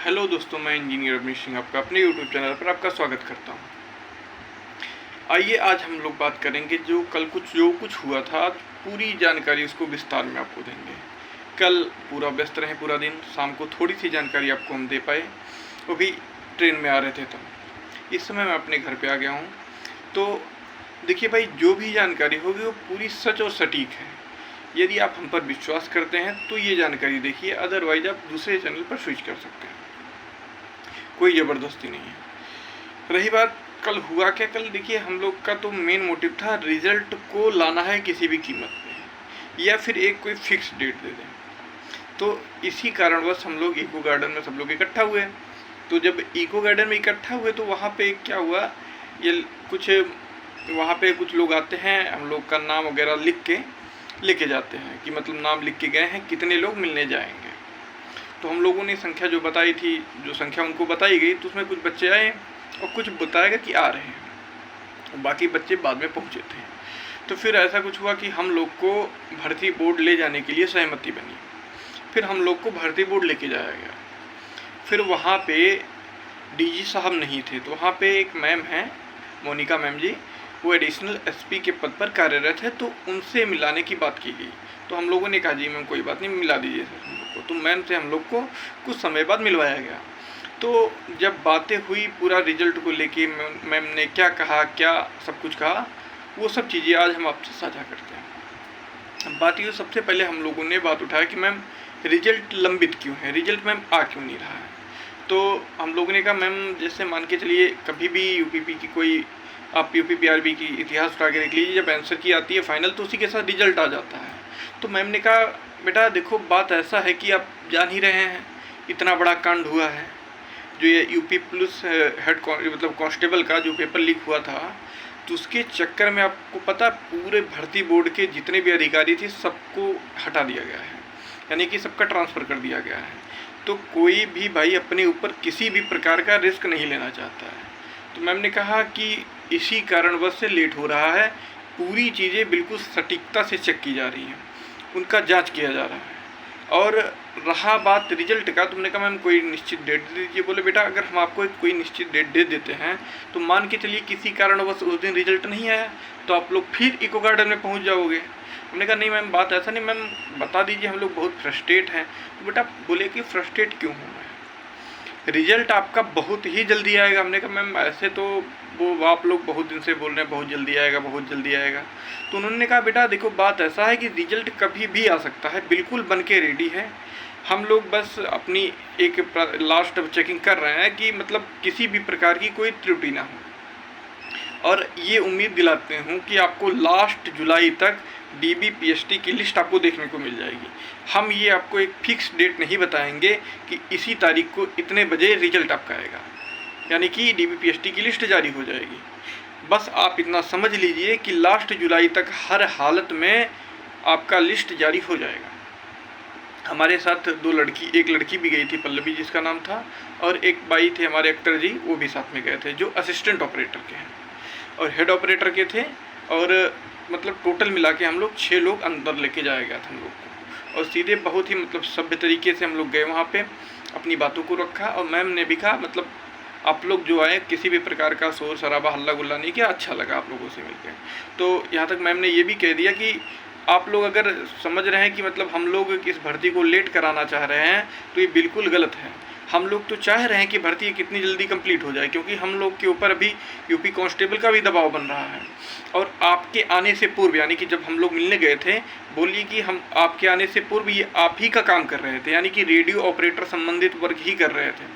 Hello दोस्तों, मैं engineer Awanish Singh आपका अपने यूट्यूब चैनल पर आपका स्वागत करता हूं। आइए आज हम लोग बात करेंगे जो कुछ हुआ था। आज पूरी जानकारी उसको विस्तार में आपको देंगे। कल पूरा व्यस्त रहे, पूरा दिन, शाम को थोड़ी सी जानकारी आपको हम दे पाए, वो भी ट्रेन में आ रहे थे तब। इस समय मैं अपने घर पे आ गया हूँ। तो देखिए भाई, जो भी जानकारी होगी वो पूरी सच और सटीक है। यदि आप हम पर विश्वास करते हैं तो ये जानकारी देखिए, अदरवाइज आप दूसरे चैनल पर स्विच कर सकते हैं। कोई ज़बरदस्ती नहीं है। रही बात कल हुआ क्या, कल देखिए हम लोग का तो मेन मोटिव था रिजल्ट को लाना है किसी भी कीमत पे, या फिर एक कोई फिक्स डेट दे दें। तो इसी कारणवश हम लोग इको गार्डन में सब लोग इकट्ठा हुए। तो जब इको गार्डन में इकट्ठा हुए तो वहाँ पे क्या हुआ, ये कुछ वहाँ पे कुछ लोग आते हैं, हम लोग का नाम वगैरह लिख के लेके जाते हैं कि मतलब नाम लिख के गए हैं, कितने लोग मिलने जाएंगे। तो हम लोगों ने संख्या जो बताई थी, जो संख्या उनको बताई गई, तो उसमें कुछ बच्चे आए और कुछ बताएगा कि आ रहे हैं, बाकी बच्चे बाद में पहुंचे थे। तो फिर ऐसा कुछ हुआ कि हम लोग को भर्ती बोर्ड ले जाने के लिए सहमति बनी। फिर हम लोग को भर्ती बोर्ड लेके जाया गया। फिर वहाँ पे डीजी साहब नहीं थे, तो वहाँ पे एक मैम हैं, मोनिका मैम जी, वो एडिशनल एसपी के पद पर कार्यरत है। तो उनसे मिलाने की बात की गई। तो हम लोगों ने कहा जी मैम कोई बात नहीं, मिला दीजिए सर हम लोग को। तो मैम से हम लोग को कुछ समय बाद मिलवाया गया। तो जब बातें हुई पूरा रिजल्ट को लेके, मैम ने क्या कहा, क्या सब कुछ कहा, वो सब चीज़ें आज हम आपसे साझा करते हैं। बात ये, सबसे पहले हम लोगों ने बात उठाया कि मैम रिजल्ट लंबित क्यों है, रिजल्ट मैम आ क्यों नहीं रहा है। तो हम लोगों ने कहा मैम जैसे मान के चलिए, कभी भी यूपीपी की कोई, आप यूपी पीआरबी की इतिहास उठा के देख लीजिए, जब आंसर की आती है फाइनल तो उसी के साथ रिजल्ट आ जाता है। तो मैम ने कहा बेटा देखो, बात ऐसा है कि आप जान ही रहे हैं इतना बड़ा कांड हुआ है, जो ये यूपी पुलिस हेड मतलब कांस्टेबल का जो पेपर लीक हुआ था, तो उसके चक्कर में आपको पता पूरे भर्ती बोर्ड के जितने भी अधिकारी थे सबको हटा दिया गया है, यानी कि सबका ट्रांसफ़र कर दिया गया है। तो कोई भी भाई अपने ऊपर किसी भी प्रकार का रिस्क नहीं लेना चाहता है। तो मैम ने कहा कि इसी कारणवश से लेट हो रहा है, पूरी चीज़ें बिल्कुल सटीकता से चेक की जा रही हैं, उनका जांच किया जा रहा है। और रहा बात रिजल्ट का, तुमने कहा मैम कोई निश्चित डेट दे दीजिए। बोले बेटा अगर हम आपको कोई निश्चित डेट दे देते हैं तो मान के चलिए किसी कारणवश उस दिन रिजल्ट नहीं आया तो आप लोग फिर इको गार्डन में पहुंच जाओगे। हमने कहा नहीं मैम बात ऐसा नहीं, मैम बता दीजिए, हम लोग बहुत फ्रस्ट्रेट हैं। तो बेटा बोले कि फ्रस्ट्रेट क्यों हूँ मैं, रिजल्ट आपका बहुत ही जल्दी आएगा। हमने कहा मैम ऐसे तो वो आप लोग बहुत दिन से बोल रहे हैं बहुत जल्दी आएगा, बहुत जल्दी आएगा। तो उन्होंने कहा बेटा देखो बात ऐसा है कि रिजल्ट कभी भी आ सकता है, बिल्कुल बन के रेडी है। हम लोग बस अपनी एक लास्ट चेकिंग कर रहे हैं कि मतलब किसी भी प्रकार की कोई त्रुटि ना हो। और ये उम्मीद दिलाते हूँ कि आपको लास्ट जुलाई तक DBPST की लिस्ट आपको देखने को मिल जाएगी। हम ये आपको एक फिक्स डेट नहीं बताएंगे कि इसी तारीख को इतने बजे रिजल्ट आपका आएगा, यानी कि DBPST की लिस्ट जारी हो जाएगी। बस आप इतना समझ लीजिए कि लास्ट जुलाई तक हर हालत में आपका लिस्ट जारी हो जाएगा। हमारे साथ एक लड़की भी गई थी, पल्लवी जिसका नाम था, और एक बाई थे हमारे एक्टर जी, वो भी साथ में गए थे, जो असिस्टेंट ऑपरेटर के हैं और हेड ऑपरेटर के थे। और मतलब टोटल मिला के हम लोग 6 लोग अंदर लेके जाया गया था हम लोग को। और सीधे बहुत ही मतलब सभ्य तरीके से हम लोग गए वहाँ पे, अपनी बातों को रखा। और मैम ने भी कहा मतलब आप लोग जो आए किसी भी प्रकार का शोर शराबा हल्ला गुल्ला नहीं किया, अच्छा लगा आप लोगों से मिलकर। तो यहाँ तक मैम ने ये भी कह दिया कि आप लोग अगर समझ रहे हैं कि मतलब हम लोग इस भर्ती को लेट कराना चाह रहे हैं तो ये बिल्कुल गलत है। हम लोग तो चाह रहे हैं कि भर्ती कितनी जल्दी कंप्लीट हो जाए, क्योंकि हम लोग के ऊपर अभी यूपी कांस्टेबल का भी दबाव बन रहा है। और आपके आने से पूर्व, यानी कि जब हम लोग मिलने गए थे, बोलिए कि हम आपके आने से पूर्व ये आप ही का काम कर रहे थे, यानी कि रेडियो ऑपरेटर संबंधित वर्क ही कर रहे थे।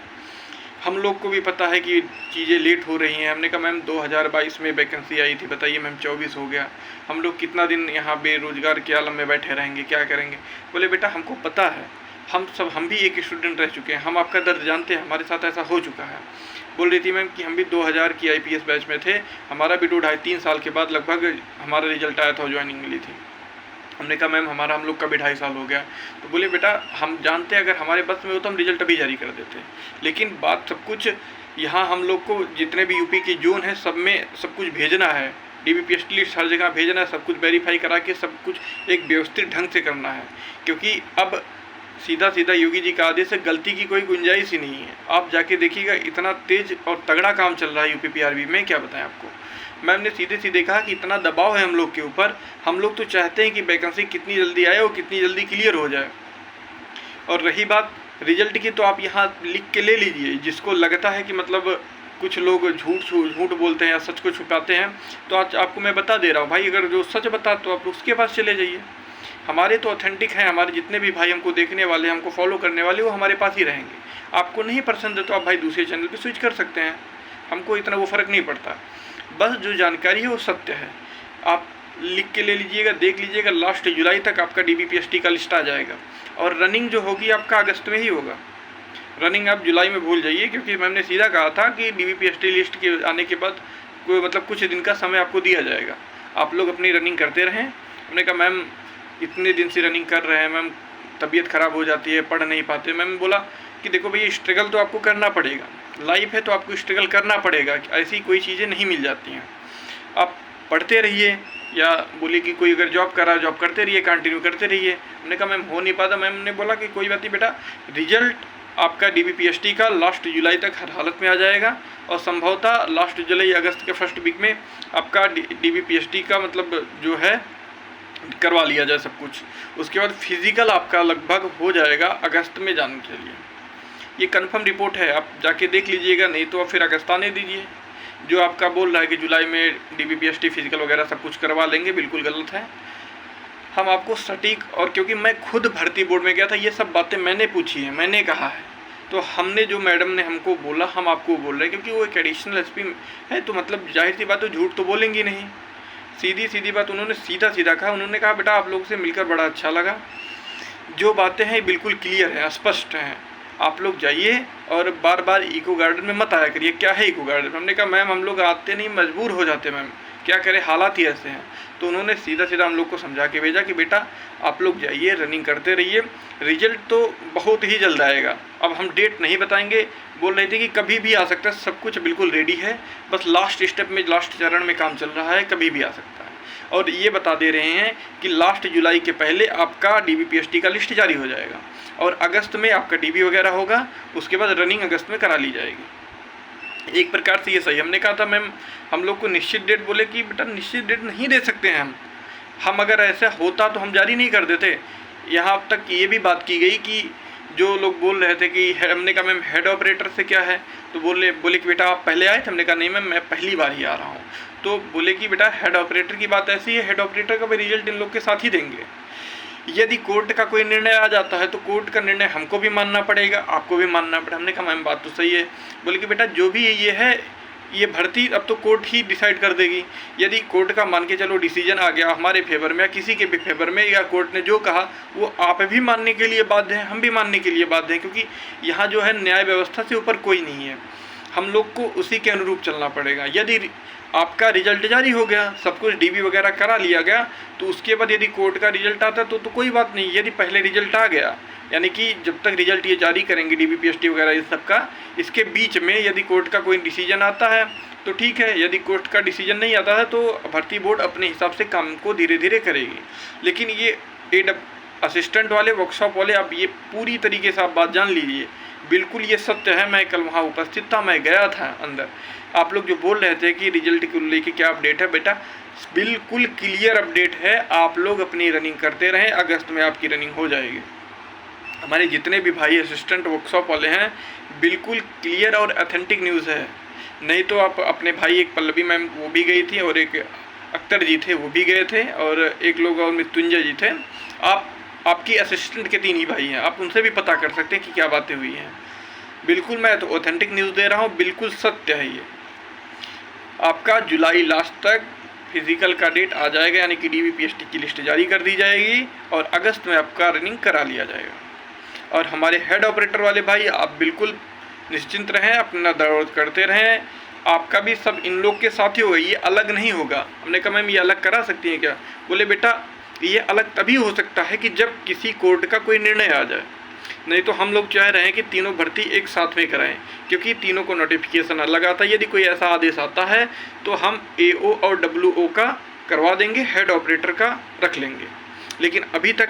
हम लोग को भी पता है कि चीज़ें लेट हो रही हैं। हमने कहा मैम 2022 में वैकेंसी आई थी, बताइए मैम 24 हो गया, हम लोग कितना दिन यहाँ बेरोजगार के आलम में बैठे रहेंगे, क्या करेंगे। बोले बेटा हमको पता है, हम भी एक स्टूडेंट रह चुके हैं, हम आपका दर्द जानते हैं, हमारे साथ ऐसा हो चुका है। बोल रही थी मैम कि हम भी 2000 की IPS बैच में थे, हमारा भी 2-2.5-3 साल के बाद लगभग हमारा रिजल्ट आया था, ज्वाइनिंग मिली थी। हमने कहा मैम हम लोग का भी 2.5 साल हो गया। तो बोले बेटा हम जानते हैं अगर हमारे बस में हो तो हम रिजल्ट अभी जारी कर देते, लेकिन बात सब कुछ यहाँ हम लोग को जितने भी यूपी के जोन है सब में सब कुछ भेजना है, DBPST लिस्ट हर जगह भेजना है, सब कुछ वेरीफाई करा के सब कुछ एक व्यवस्थित ढंग से करना है। क्योंकि अब सीधा सीधा योगी जी का आदेश है, गलती की कोई गुंजाइश ही नहीं है। आप जाके देखिएगा, इतना तेज और तगड़ा काम चल रहा है यूपी पीआरबी में, क्या बताएं आपको। मैम ने सीधे सीधे कहा कि इतना दबाव है हम लोग के ऊपर, हम लोग तो चाहते हैं कि वैकेंसी कितनी जल्दी आए और कितनी जल्दी क्लियर हो जाए। और रही बात रिजल्ट की, तो आप यहाँ लिख के ले लीजिए। जिसको लगता है कि मतलब कुछ लोग झूठ बोलते हैं या सच को छुपाते हैं, तो आज आपको मैं बता दे रहा हूँ भाई, अगर जो सच बता तो आप उसके पास चले जाइए। हमारे तो ऑथेंटिक हैं, हमारे जितने भी भाई हमको देखने वाले, हमको फॉलो करने वाले, वो हमारे पास ही रहेंगे। आपको नहीं पसंद है तो आप भाई दूसरे चैनल पे स्विच कर सकते हैं, हमको इतना वो फ़र्क नहीं पड़ता। बस जो जानकारी है वो सत्य है। आप लिख के ले लीजिएगा, देख लीजिएगा, लास्ट जुलाई तक आपका DBPST का लिस्ट आ जाएगा। और रनिंग जो होगी आपका अगस्त में ही होगा। रनिंग आप जुलाई में भूल जाइए, क्योंकि मैम ने सीधा कहा था कि DBPST लिस्ट के आने के बाद कोई मतलब कुछ दिन का समय आपको दिया जाएगा, आप लोग अपनी रनिंग करते रहें। हमने कहा मैम इतने दिन से रनिंग कर रहे हैं मैम, तबीयत ख़राब हो जाती है, पढ़ नहीं पाते। मैम बोला कि देखो भैया, स्ट्रगल तो आपको करना पड़ेगा, लाइफ है तो आपको स्ट्रगल करना पड़ेगा, ऐसी कोई चीज़ें नहीं मिल जाती हैं। आप पढ़ते रहिए, या बोली कि कोई अगर जॉब कर रहा है जॉब करते रहिए, कंटिन्यू करते रहिए। हमने कहा मैम हो नहीं पाता। मैम ने बोला कि कोई बात नहीं बेटा, रिजल्ट आपका DBPST का लास्ट जुलाई तक हर हालत में आ जाएगा, और संभवतः लास्ट जुलाई अगस्त के फर्स्ट वीक में आपका DBPST का मतलब जो है करवा लिया जाए सब कुछ। उसके बाद फिज़िकल आपका लगभग हो जाएगा अगस्त में जाने के लिए। ये कंफर्म रिपोर्ट है, आप जाके देख लीजिएगा, नहीं तो आप फिर अगस्त आने दीजिए। जो आपका बोल रहा है कि जुलाई में DBPST फिजिकल वगैरह सब कुछ करवा लेंगे, बिल्कुल गलत है। हम आपको सटीक, और क्योंकि मैं खुद भर्ती बोर्ड में गया था, ये सब बातें मैंने पूछी है, मैंने कहा है, तो हमने जो मैडम ने हमको बोला हम आपको बोल रहे हैं, क्योंकि वो एक एडिशनल SP है, तो मतलब जाहिर सी बात है झूठ तो बोलेंगी नहीं। सीधी बात उन्होंने सीधा कहा। उन्होंने कहा बेटा आप लोगों से मिलकर बड़ा अच्छा लगा, जो बातें हैं बिल्कुल क्लियर हैं, स्पष्ट हैं, आप लोग जाइए और बार बार इको गार्डन में मत आया करिए। क्या है इको गार्डन? हमने कहा मैम हम लोग आते नहीं, मजबूर हो जाते मैम, क्या करें, हालात ही ऐसे हैं। तो उन्होंने सीधा हम लोग को समझा के भेजा कि बेटा आप लोग जाइए, रनिंग करते रहिए, रिजल्ट तो बहुत ही जल्द आएगा। अब हम डेट नहीं बताएंगे, बोल रहे थे कि कभी भी आ सकता है, सब कुछ बिल्कुल रेडी है, बस लास्ट स्टेप में, लास्ट चरण में काम चल रहा है, कभी भी आ सकता है। और ये बता दे रहे हैं कि लास्ट जुलाई के पहले आपका DBPST का लिस्ट जारी हो जाएगा, और अगस्त में आपका DB वगैरह होगा, उसके बाद रनिंग अगस्त में करा ली जाएगी। एक प्रकार से ये सही। हमने कहा था मैम हम लोग को निश्चित डेट, बोले कि बेटा निश्चित डेट नहीं दे सकते हैं हम अगर ऐसा होता तो हम जारी नहीं कर देते। यहाँ तक ये भी बात की गई कि जो लोग बोल रहे थे कि हमने कहा मैम हेड ऑपरेटर से क्या है, तो बोले कि बेटा आप पहले आए थे। हमने कहा नहीं मैम मैं पहली बार ही आ रहा हूँ। तो बोले कि बेटा हेड ऑपरेटर की बात ऐसी है, हेड ऑपरेटर का भी रिजल्ट इन लोग के साथ ही देंगे। यदि कोर्ट का कोई निर्णय आ जाता है तो कोर्ट का निर्णय हमको भी मानना पड़ेगा, आपको भी मानना पड़ेगा। हमने कहा मैम बात तो सही है। बोले कि बेटा जो भी ये है, ये भर्ती अब तो कोर्ट ही डिसाइड कर देगी। यदि कोर्ट का मान के चलो डिसीजन आ गया हमारे फेवर में या किसी के भी फेवर में, या कोर्ट ने जो कहा वो आप भी मानने के लिए बाध्य हैं, हम भी मानने के लिए बाध्य हैं, क्योंकि यहाँ जो है न्याय व्यवस्था से ऊपर कोई नहीं है, हम लोग को उसी के अनुरूप चलना पड़ेगा। यदि आपका रिजल्ट जारी हो गया, सब कुछ DB वगैरह करा लिया गया, तो उसके बाद यदि कोर्ट का रिजल्ट आता तो कोई बात नहीं। यदि पहले रिजल्ट आ गया, यानी कि जब तक रिजल्ट ये जारी करेंगे DBPST वगैरह इस सब का, इसके बीच में यदि कोर्ट का कोई डिसीजन आता है तो ठीक है, यदि कोर्ट का डिसीजन नहीं आता है तो भर्ती बोर्ड अपने हिसाब से काम को धीरे धीरे करेगी। लेकिन ये असिस्टेंट वाले, वर्कशॉप वाले, आप ये पूरी तरीके से आप बात जान लीजिए, बिल्कुल ये सत्य है। मैं कल वहाँ उपस्थित था, मैं गया था अंदर। आप लोग जो बोल रहे थे कि रिजल्ट को लेके क्या अपडेट है, बेटा बिल्कुल क्लियर अपडेट है। आप लोग अपनी रनिंग करते रहें, अगस्त में आपकी रनिंग हो जाएगी। हमारे जितने भी भाई असिस्टेंट वर्कशॉप वाले हैं, बिल्कुल क्लियर और ऑथेंटिक न्यूज़ है। नहीं तो आप अपने भाई, एक पल्लवी मैम वो भी गई थी, और एक अख्तर जी थे वो भी गए थे, और एक लोग और मृत्युंजय जी थे। आपकी असिस्टेंट के 3 ही भाई हैं, आप उनसे भी पता कर सकते हैं कि क्या बातें हुई हैं। बिल्कुल मैं तो ऑथेंटिक न्यूज़ दे रहा हूँ, बिल्कुल सत्य है ये। आपका जुलाई लास्ट तक फिजिकल का डेट आ जाएगा, यानी कि DBPST की लिस्ट जारी कर दी जाएगी, और अगस्त में आपका रनिंग करा लिया जाएगा। और हमारे हेड ऑपरेटर वाले भाई आप बिल्कुल निश्चिंत रहें, अपना दौड़ करते रहें, आपका भी सब इन लोग के साथ ही होगा, ये अलग नहीं होगा। हमने कहा मैम ये अलग करा सकती हैं क्या? बोले बेटा ये अलग तभी हो सकता है कि जब किसी कोर्ट का कोई निर्णय आ जाए, नहीं तो हम लोग चाह रहे हैं कि तीनों भर्ती एक साथ में कराएं, क्योंकि तीनों को नोटिफिकेशन अलग आता है। यदि कोई ऐसा आदेश आता है तो हम AO और WO का करवा देंगे, हेड ऑपरेटर का रख लेंगे। लेकिन अभी तक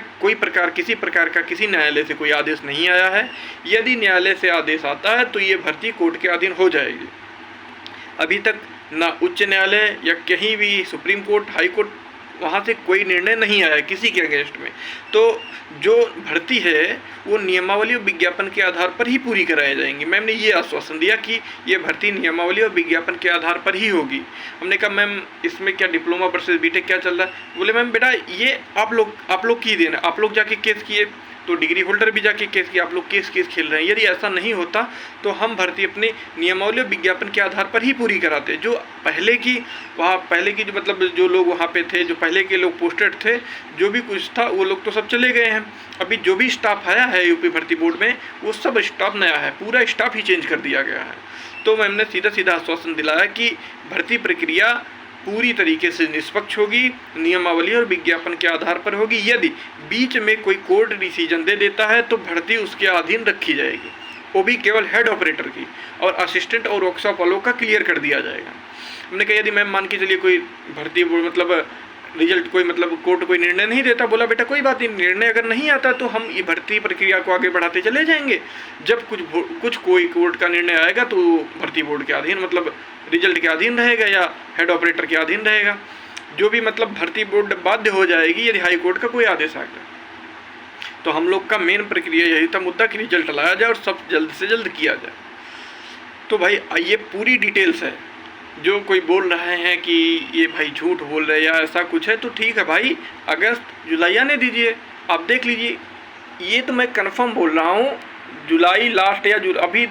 किसी प्रकार का किसी न्यायालय से कोई आदेश नहीं आया है। यदि न्यायालय से आदेश आता है तो ये भर्ती कोर्ट के अधीन हो जाएगी। अभी तक ना उच्च न्यायालय या कहीं भी सुप्रीम कोर्ट, हाई कोर्ट, वहाँ से कोई निर्णय नहीं आया किसी के अगेंस्ट में। तो जो भर्ती है वो नियमावली और विज्ञापन के आधार पर ही पूरी कराई जाएंगी। मैम ने ये आश्वासन दिया कि ये भर्ती नियमावली और विज्ञापन के आधार पर ही होगी। हमने कहा मैम इसमें क्या डिप्लोमा वर्सेस बीटेक क्या चल रहा है? बोले मैम बेटा ये आप लोग की देना, आप लोग जाके केस किए तो डिग्री होल्डर भी जाके केस किया, आप लोग केस खेल रहे हैं। यदि ऐसा नहीं होता तो हम भर्ती अपने नियमावली और विज्ञापन के आधार पर ही पूरी कराते। जो पहले की जो मतलब जो लोग वहाँ पे थे, जो पहले के लोग पोस्टेड थे, जो भी कुछ था वो लोग तो सब चले गए हैं। अभी जो भी स्टाफ आया है यूपी भर्ती बोर्ड में वो सब स्टाफ नया है, पूरा स्टाफ ही चेंज कर दिया गया है। तो मैम ने सीधा आश्वासन दिलाया कि भर्ती प्रक्रिया पूरी तरीके से निष्पक्ष होगी, नियमावली और विज्ञापन के आधार पर होगी। यदि बीच में कोई कोर्ट डिसीजन दे देता है तो भर्ती उसके अधीन रखी जाएगी, वो भी केवल हेड ऑपरेटर की, और असिस्टेंट और वर्कशॉप वालों का क्लियर कर दिया जाएगा। हमने कहा यदि मैम मान के चलिए कोई भर्ती मतलब रिजल्ट कोई मतलब कोर्ट कोई निर्णय नहीं देता, बोला बेटा कोई बात नहीं, निर्णय अगर नहीं आता तो हम ये भर्ती प्रक्रिया को आगे बढ़ाते चले जाएंगे। जब कुछ कोई कोर्ट का निर्णय आएगा तो भर्ती बोर्ड के अधीन मतलब रिजल्ट के अधीन रहेगा या हेड ऑपरेटर के अधीन रहेगा। जो भी मतलब भर्ती बोर्ड बाध्य हो जाएगी यदि हाई कोर्ट का कोई आदेश आ गया। तो हम लोग का मेन प्रक्रिया यही था मुद्दा कि रिजल्ट लाया जाए और सब जल्द से जल्द किया जाए। तो भाई ये पूरी डिटेल्स है। जो कोई बोल रहे हैं कि ये भाई झूठ बोल रहे हैं या ऐसा कुछ है, तो ठीक है भाई, अगस्त जुलाई आने दीजिए, आप देख लीजिए। ये तो मैं कंफर्म बोल रहा हूँ, जुलाई लास्ट या अभी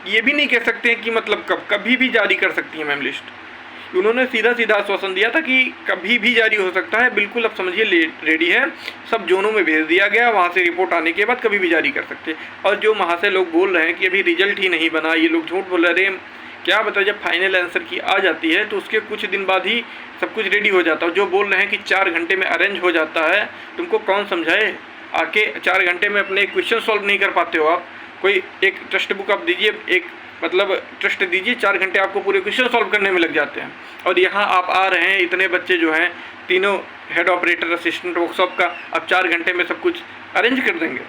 ये भी नहीं कह सकते हैं कि मतलब कभी भी जारी कर सकती है मैम लिस्ट। उन्होंने सीधा आश्वासन दिया था कि कभी भी जारी हो सकता है। बिल्कुल अब समझिए रेडी है, सब जोनों में भेज दिया गया, वहाँ से रिपोर्ट आने के बाद कभी भी जारी कर सकते हैं। और जो वहाँ से लोग बोल रहे हैं कि अभी रिजल्ट ही नहीं बना, ये लोग झूठ बोल रहे हैं, क्या बताए, जब फाइनल आंसर की आ जाती है तो उसके कुछ दिन बाद ही सब कुछ रेडी हो जाता है। जो बोल रहे हैं कि 4 घंटे में अरेंज हो जाता है, तुमको कौन समझाए? आके 4 घंटे में अपने क्वेश्चन सॉल्व नहीं कर पाते हो आप। कोई एक टेक्स्ट बुक आप दीजिए, एक मतलब टेस्ट दीजिए, 4 घंटे आपको पूरे क्वेश्चन सॉल्व करने में लग जाते हैं। और यहाँ आप आ रहे हैं, इतने बच्चे जो हैं, तीनों हेड ऑपरेटर, असिस्टेंट, वर्कशॉप का, अब 4 घंटे में सब कुछ अरेंज कर देंगे।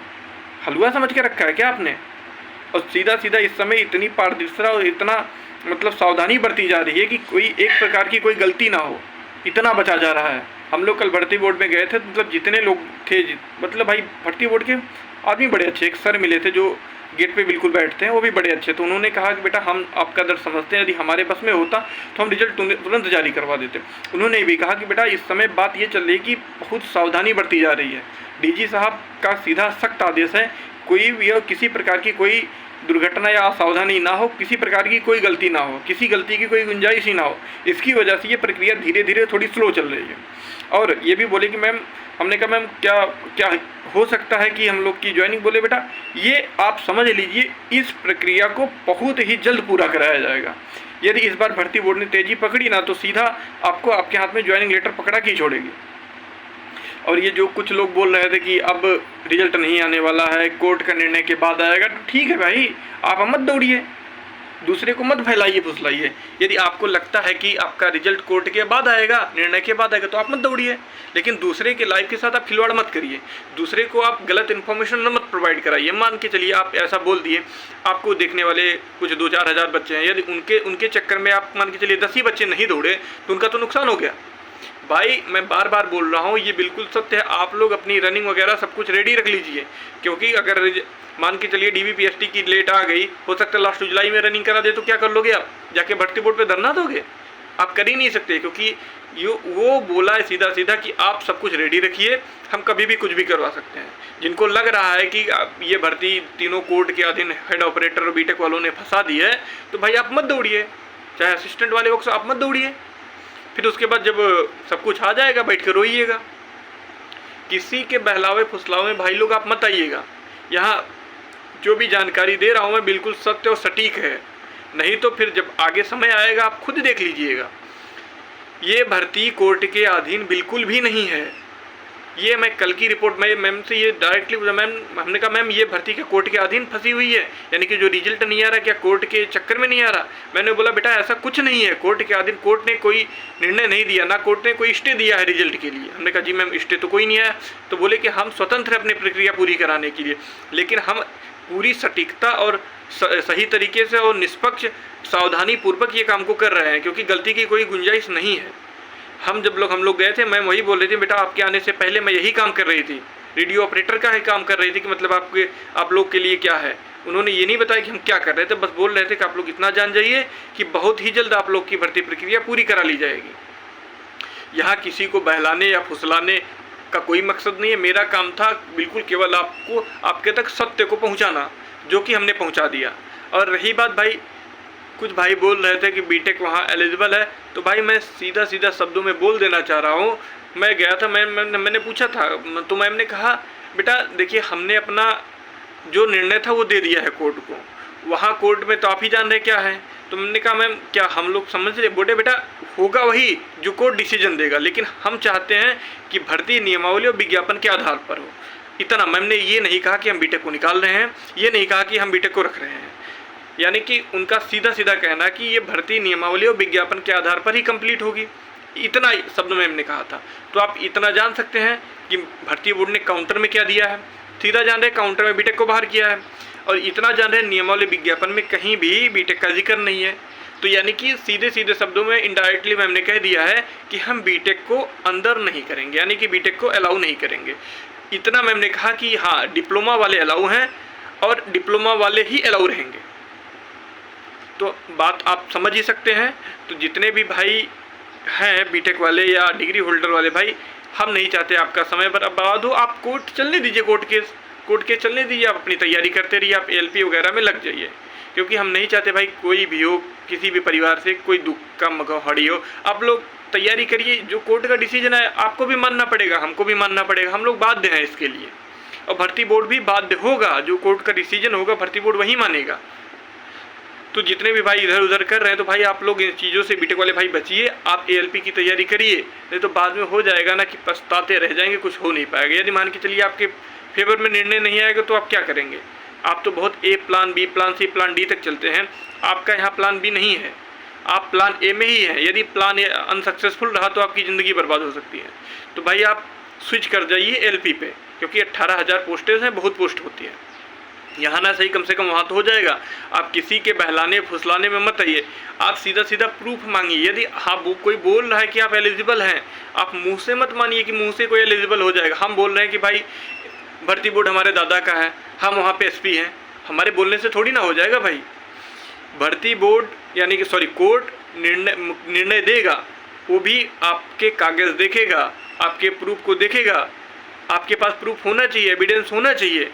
हलवा समझ के रखा है क्या आपने? और सीधा इस समय इतनी पारदर्शिता और इतना मतलब सावधानी बरती जा रही है कि कोई एक प्रकार की कोई गलती ना हो, इतना बचा जा रहा है। हम लोग कल भर्ती बोर्ड में गए थे, मतलब जितने लोग थे, मतलब भाई भर्ती बोर्ड के आदमी बड़े अच्छे, एक सर मिले थे जो गेट पे बिल्कुल बैठते हैं, वो भी बड़े अच्छे। तो उन्होंने कहा कि बेटा हम आपका दर्द समझते हैं, यदि हमारे बस में होता तो हम रिजल्ट तुरंत जारी करवा देते। उन्होंने भी कहा कि बेटा इस समय बात ये चल रही है कि बहुत सावधानी बरती जा रही है। डीजी साहब का सीधा सख्त आदेश है, कोई भी किसी प्रकार की कोई दुर्घटना या असावधानी ना हो, किसी प्रकार की कोई गलती ना हो, किसी गलती की कोई गुंजाइश ही ना हो। इसकी वजह से ये प्रक्रिया धीरे धीरे थोड़ी स्लो चल रही है। और ये भी बोले कि मैम, हमने कहा मैम क्या हो सकता है कि हम लोग की ज्वाइनिंग? बोले बेटा ये आप समझ लीजिए, इस प्रक्रिया को बहुत ही जल्द पूरा कराया जाएगा। यदि इस बार भर्ती बोर्ड ने तेजी पकड़ी ना तो सीधा आपको आपके हाथ में ज्वाइनिंग लेटर पकड़ा के ही छोड़ेगी। और ये जो कुछ लोग बोल रहे थे कि अब रिजल्ट नहीं आने वाला है, कोर्ट का निर्णय के बाद आएगा, तो ठीक है भाई, आप मत दौड़िए, दूसरे को मत फैलाइए फुसलाइए। यदि आपको लगता है कि आपका रिजल्ट कोर्ट के बाद आएगा, निर्णय के बाद आएगा, तो आप मत दौड़िए। लेकिन दूसरे के लाइफ के साथ आप खिलवाड़ मत करिए, दूसरे को आप गलत इन्फॉर्मेशन मत प्रोवाइड कराइए। मान के चलिए आप ऐसा बोल दिए, आपको देखने वाले कुछ 2-4 हज़ार बच्चे हैं, यदि उनके चक्कर में आप मान के चलिए 10 ही बच्चे नहीं दौड़े तो उनका तो नुकसान हो गया। भाई मैं बार बार बोल रहा हूँ, ये बिल्कुल सत्य है। आप लोग अपनी रनिंग वगैरह सब कुछ रेडी रख लीजिए, क्योंकि अगर मान के चलिए DVPST की लेट आ गई, हो सकता है लास्ट जुलाई में रनिंग करा दे, तो क्या कर लोगे आप? जाके भर्ती बोर्ड पे धरना दोगे? आप कर ही नहीं सकते, क्योंकि वो बोला है सीधा कि आप सब कुछ रेडी रखिए, हम कभी भी कुछ भी करवा सकते हैं। जिनको लग रहा है कि ये भर्ती तीनों कोर्ट के अधीन हेड ऑपरेटर और बीटेक वालों ने फंसा दी है, तो भाई आप मत दौड़िए, चाहे असिस्टेंट वाले वक्त आप मत दौड़िए। फिर उसके बाद जब सब कुछ आ जाएगा, बैठ कर रोइएगा। किसी के बहलावे फुसलावे भाई लोग आप मत आइएगा। यहाँ जो भी जानकारी दे रहा हूँ मैं बिल्कुल सत्य और सटीक है, नहीं तो फिर जब आगे समय आएगा आप खुद देख लीजिएगा। ये भर्ती कोर्ट के अधीन बिल्कुल भी नहीं है। ये मैं कल की रिपोर्ट में मैम से ये डायरेक्टली मैम, हमने कहा मैम ये भर्ती के कोर्ट के अधीन फंसी हुई है, यानी कि जो रिजल्ट नहीं आ रहा क्या कोर्ट के चक्कर में नहीं आ रहा। मैंने बोला बेटा ऐसा कुछ नहीं है, कोर्ट के अधीन कोर्ट ने कोई निर्णय नहीं दिया, ना कोर्ट ने कोई स्टे दिया है रिजल्ट के लिए। हमने कहा जी मैम स्टे तो कोई नहीं आया। तो बोले कि हम स्वतंत्र हैं अपनी प्रक्रिया पूरी कराने के लिए, लेकिन हम पूरी सटीकता और सही तरीके से और निष्पक्ष सावधानी पूर्वक ये काम को कर रहे हैं, क्योंकि गलती की कोई गुंजाइश नहीं है। हम लोग गए थे, मैं वही बोल रही थी बेटा आपके आने से पहले मैं यही काम कर रही थी, रेडियो ऑपरेटर का ही काम कर रही थी कि मतलब आप लोग के लिए क्या है। उन्होंने ये नहीं बताया कि हम क्या कर रहे थे, बस बोल रहे थे कि आप लोग इतना जान जाइए कि बहुत ही जल्द आप लोग की भर्ती प्रक्रिया पूरी करा ली जाएगी। यहाँ किसी को बहलाने या फुसलाने का कोई मकसद नहीं है। मेरा काम था बिल्कुल केवल आपको आपके तक सत्य को पहुँचाना, जो कि हमने पहुँचा दिया। और रही बात भाई, कुछ भाई बोल रहे थे कि बीटेक वहाँ एलिजिबल है, तो भाई मैं सीधा शब्दों में बोल देना चाह रहा हूँ। मैं गया था, मैंने पूछा था, तो मैम ने कहा बेटा देखिए हमने अपना जो निर्णय था वो दे दिया है कोर्ट को, वहाँ कोर्ट में तो आप ही जान रहे क्या है। तो मैंने कहा मैम क्या हम लोग समझ रहे, बोले बेटा होगा वही जो कोर्ट डिसीजन देगा, लेकिन हम चाहते हैं कि भर्ती नियमावली और विज्ञापन के आधार पर हो। इतना मैम ने ये नहीं कहा कि हम बीटेक को निकाल रहे हैं, ये नहीं कहा कि हम बीटेक को रख रहे हैं, यानी कि उनका सीधा कहना कि ये भर्ती नियमावली और विज्ञापन के आधार पर ही कंप्लीट होगी, इतना शब्द में हमने कहा था। तो आप इतना जान सकते हैं कि भर्ती बोर्ड ने काउंटर में क्या दिया है, सीधा जान रहे काउंटर में बीटेक को बाहर किया है, और इतना जान रहे नियमावली विज्ञापन में कहीं भी बीटेक का जिक्र नहीं है। तो यानी कि सीधे शब्दों में इनडायरेक्टली मैम ने कह दिया है कि हम बीटेक को अंदर नहीं करेंगे, यानी कि बीटेक को अलाउ नहीं करेंगे। इतना मैम ने कहा कि हाँ डिप्लोमा वाले अलाउ हैं और डिप्लोमा वाले ही अलाउ रहेंगे। तो बात आप समझ ही सकते हैं। तो जितने भी भाई हैं बीटेक वाले या डिग्री होल्डर वाले भाई, हम नहीं चाहते आपका समय बर्बाद हो। आप कोर्ट चलने दीजिए, कोर्ट के चलने दीजिए, आप अपनी तैयारी करते रहिए, आप एलपी वगैरह में लग जाइए, क्योंकि हम नहीं चाहते भाई कोई भी हो, किसी भी परिवार से कोई दुख का मगहड़ी हो। आप लोग तैयारी करिए, जो कोर्ट का डिसीजन है आपको भी मानना पड़ेगा, हमको भी मानना पड़ेगा, हम लोग बाध्य हैं इसके लिए, और भर्ती बोर्ड भी बाध्य होगा। जो कोर्ट का डिसीजन होगा भर्ती बोर्ड वही मानेगा। तो जितने भी भाई इधर उधर कर रहे हैं, तो भाई आप लोग इन चीज़ों से बीटेक वाले भाई बचिए, आप एएलपी की तैयारी करिए, नहीं तो बाद में हो जाएगा ना कि पछताते रह जाएंगे, कुछ हो नहीं पाएगा। यदि मान के चलिए आपके फेवर में निर्णय नहीं आएगा तो आप क्या करेंगे। आप तो बहुत A plan B plan C plan D तक चलते हैं, आपका यहाँ प्लान बी नहीं है, आप प्लान ए में ही हैं। यदि प्लान ए अनसक्सेसफुल रहा तो आपकी ज़िंदगी बर्बाद हो सकती है। तो भाई आप स्विच कर जाइए एलपी पे, क्योंकि 18,000 पोस्टेज हैं, बहुत पोस्ट होती है। यहाँ ना सही कम से कम वहाँ तो हो जाएगा। आप किसी के बहलाने फुसलाने में मत आइए, आप सीधा प्रूफ मांगिए। यदि हाँ कोई बोल रहा है कि आप एलिजिबल हैं, आप मुंह से मत मानिए कि मुंह से कोई एलिजिबल हो जाएगा। हम बोल रहे हैं कि भाई भर्ती बोर्ड हमारे दादा का है, हम वहाँ पे एसपी हैं, हमारे बोलने से थोड़ी ना हो जाएगा भाई। भर्ती बोर्ड यानी कि कोर्ट निर्णय देगा, वो भी आपके कागज़ देखेगा, आपके प्रूफ को देखेगा। आपके पास प्रूफ होना चाहिए, एविडेंस होना चाहिए।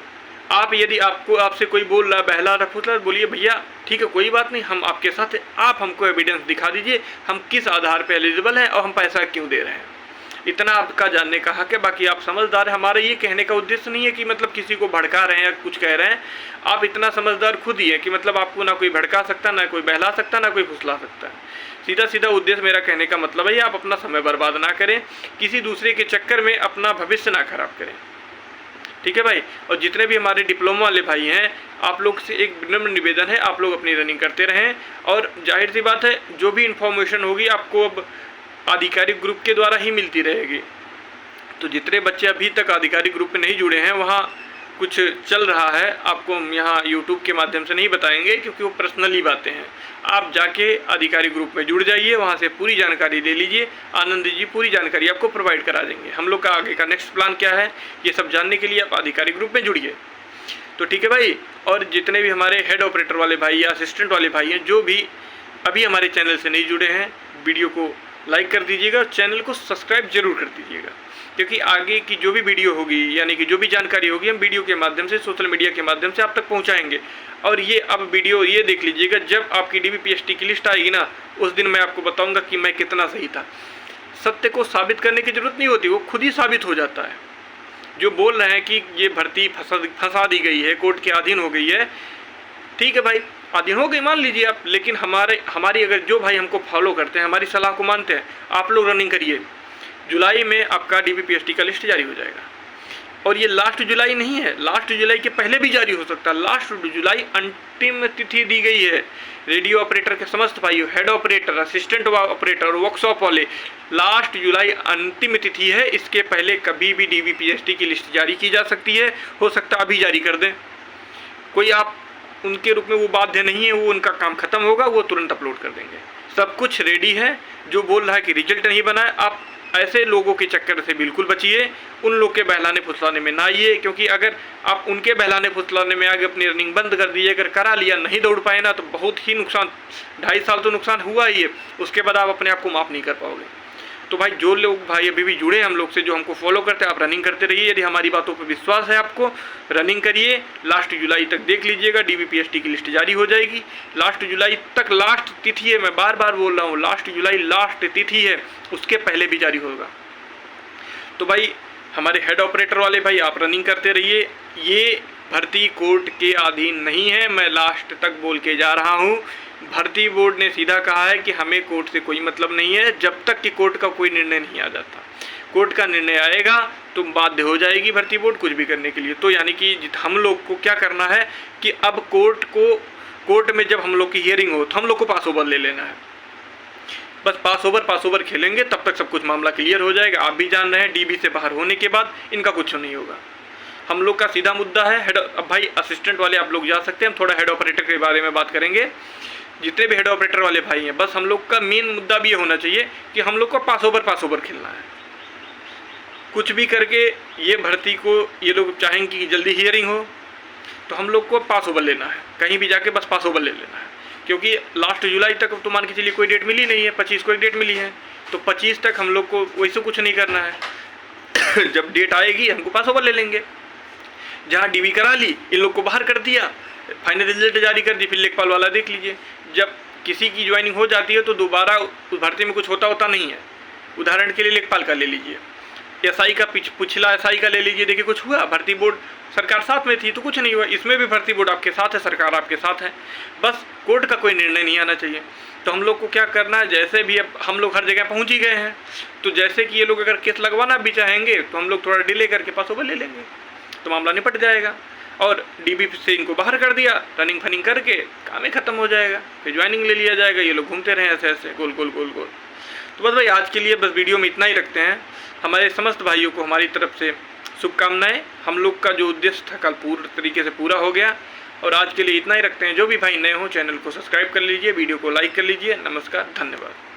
आप यदि आपसे कोई बोल रहा बहला रहा फुसला, बोलिए भैया ठीक है कोई बात नहीं, हम आपके साथ हैं, आप हमको एविडेंस दिखा दीजिए, हम किस आधार पे एलिजिबल हैं और हम पैसा क्यों दे रहे हैं। इतना आपका जानने का हक है। बाकी आप समझदार हैं। हमारा ये कहने का उद्देश्य नहीं है कि मतलब किसी को भड़का रहे हैं या कुछ कह रहे हैं। आप इतना समझदार खुद ही है कि मतलब आपको ना कोई भड़का सकता, ना कोई बहला सकता, ना कोई फुसला सकता है। सीधा उद्देश्य मेरा कहने का मतलब है आप अपना समय बर्बाद ना करें, किसी दूसरे के चक्कर में अपना भविष्य ना खराब करें, ठीक है भाई। और जितने भी हमारे डिप्लोमा वाले भाई हैं, आप लोग से एक विनम्र निवेदन है, आप लोग अपनी रनिंग करते रहें। और जाहिर सी बात है जो भी इन्फॉर्मेशन होगी आपको अब आधिकारिक ग्रुप के द्वारा ही मिलती रहेगी। तो जितने बच्चे अभी तक आधिकारिक ग्रुप में नहीं जुड़े हैं, वहाँ कुछ चल रहा है, आपको हम यहाँ यूट्यूब के माध्यम से नहीं बताएंगे क्योंकि वो पर्सनली बातें हैं। आप जाके आधिकारिक ग्रुप में जुड़ जाइए, वहाँ से पूरी जानकारी ले लीजिए। आनंद जी पूरी जानकारी आपको प्रोवाइड करा देंगे। हम लोग का आगे का नेक्स्ट प्लान क्या है ये सब जानने के लिए आप आधिकारिक ग्रुप में जुड़िए। तो ठीक है भाई। और जितने भी हमारे हेड ऑपरेटर वाले भाई या असिस्टेंट वाले भाई हैं, जो भी अभी हमारे चैनल से नहीं जुड़े हैं, वीडियो को लाइक कर दीजिएगा और चैनल को सब्सक्राइब जरूर कर दीजिएगा, क्योंकि आगे की जो भी वीडियो होगी यानी कि जो भी जानकारी होगी हम वीडियो के माध्यम से, सोशल मीडिया के माध्यम से आप तक पहुंचाएंगे। और ये अब वीडियो ये देख लीजिएगा, जब आपकी DBPST की लिस्ट आएगी ना, उस दिन मैं आपको बताऊंगा कि मैं कितना सही था। सत्य को साबित करने की जरूरत नहीं होती, वो खुद ही साबित हो जाता है। जो बोल रहे हैं कि ये भर्ती फंसा दी गई है, कोर्ट के अधीन हो गई है, ठीक है भाई, अधीन हो गई मान लीजिए आप, लेकिन हमारी अगर जो भाई हमको फॉलो करते हैं, हमारी सलाह को मानते हैं, आप लोग रनिंग करिए। जुलाई में आपका DBPST का लिस्ट जारी हो जाएगा। और ये लास्ट जुलाई नहीं है, लास्ट जुलाई के पहले भी जारी हो सकता है। लास्ट जुलाई अंतिम तिथि दी गई है रेडियो ऑपरेटर के समस्त भाइयों, हेड ऑपरेटर, असिस्टेंट ऑपरेटर और वर्कशॉप वाले। लास्ट जुलाई अंतिम तिथि है, इसके पहले कभी भी DBPST की लिस्ट जारी की जा सकती है। हो सकता है अभी जारी कर दें, कोई आप उनके रूप में वो बाध्य नहीं है, वो उनका काम खत्म होगा, वो तुरंत अपलोड कर देंगे। सब कुछ रेडी है। जो बोल रहा है कि रिजल्ट नहीं बना है, आप ऐसे लोगों के चक्कर से बिल्कुल बचिए, उन लोग के बहलाने फुसलाने में ना आइए, क्योंकि अगर आप उनके बहलाने फुसलाने में आगे अपनी रनिंग बंद कर दीजिए, अगर करा लिया नहीं दौड़ पाए ना, तो बहुत ही नुकसान, 2.5 साल तो नुकसान हुआ ही है, उसके बाद आप अपने आप को माफ़ नहीं कर पाओगे। तो भाई जो लोग भाई अभी भी जुड़े हैं हम लोग से, जो हमको फॉलो करते हैं, आप रनिंग करते रहिए। यदि हमारी बातों पर विश्वास है आपको, रनिंग करिए। लास्ट जुलाई तक देख लीजिएगा, DBPST की लिस्ट जारी हो जाएगी। लास्ट जुलाई तक लास्ट तिथि है, मैं बार बार बोल रहा हूँ, लास्ट जुलाई लास्ट तिथि है, उसके पहले भी जारी होगा। तो भाई हमारे हेड ऑपरेटर वाले भाई, आप रनिंग करते रहिए। ये भर्ती कोर्ट के अधीन नहीं है, मैं लास्ट तक बोल के जा रहा हूँ। भर्ती बोर्ड ने सीधा कहा है कि हमें कोर्ट से कोई मतलब नहीं है, जब तक कि कोर्ट का कोई निर्णय नहीं आ जाता। कोर्ट का निर्णय आएगा तो बाध्य हो जाएगी भर्ती बोर्ड कुछ भी करने के लिए। तो यानी कि हम लोग को क्या करना है कि अब कोर्ट में जब हम लोग की हियरिंग हो तो हम लोग को पास ओवर ले लेना है। बस पास ओवर खेलेंगे, तब तक सब कुछ मामला क्लियर हो जाएगा। आप भी जान रहे हैं, DB से बाहर होने के बाद इनका कुछ नहीं होगा। हम लोग का सीधा मुद्दा है हेड। अब भाई असिस्टेंट वाले आप लोग जा सकते हैं, हम थोड़ा हेड ऑपरेटर के बारे में बात करेंगे। जितने भी हेड ऑपरेटर वाले भाई हैं, बस हम लोग का मेन मुद्दा भी ये होना चाहिए कि हम लोग को पास ओवर खेलना है। कुछ भी करके ये भर्ती को ये लोग चाहेंगे कि जल्दी हियरिंग हो, तो हम लोग को पास ओवर लेना है, कहीं भी जाके बस पास ओवर ले लेना है। क्योंकि लास्ट जुलाई तक तो मान के चलिए कोई डेट मिली नहीं है, 25 को एक डेट मिली है, तो 25 तक हम लोग को वैसे कुछ नहीं करना है। जब डेट आएगी हमको पास ओवर ले लेंगे। जहाँ DB करा ली, इन लोग को बाहर कर दिया, फाइनल रिजल्ट जारी कर दी, फिर लेखपाल वाला देख लीजिए। जब किसी की ज्वाइनिंग हो जाती है तो दोबारा उस भर्ती में कुछ होता नहीं है। उदाहरण के लिए लेखपाल का ले लीजिए, SI का पिछला SI का ले लीजिए, देखिए कुछ हुआ? भर्ती बोर्ड सरकार साथ में थी तो कुछ नहीं हुआ। इसमें भी भर्ती बोर्ड आपके साथ है, सरकार आपके साथ है, बस कोर्ट का कोई निर्णय नहीं आना चाहिए। तो हम लोग को क्या करना है, जैसे भी अब हम लोग हर जगह पहुँच ही गए हैं, तो जैसे कि ये लोग अगर केस लगवाना भी चाहेंगे तो हम लोग थोड़ा डिले करके पास ओवर ले लेंगे, तो मामला निपट जाएगा। और DB से इनको बाहर कर दिया, रनिंग फनिंग करके काम ही खत्म हो जाएगा, फिर ज्वाइनिंग ले लिया जाएगा। ये लोग घूमते रहें ऐसे ऐसे गोल गोल गोल गोल। तो बस भाई आज के लिए बस वीडियो में इतना ही रखते हैं। हमारे समस्त भाइयों को हमारी तरफ से शुभकामनाएं। हम लोग का जो उद्देश्य था कल पूर्ण तरीके से पूरा हो गया, और आज के लिए इतना ही रखते हैं। जो भी भाई नए हो चैनल को सब्सक्राइब कर लीजिए, वीडियो को लाइक कर लीजिए। नमस्कार, धन्यवाद।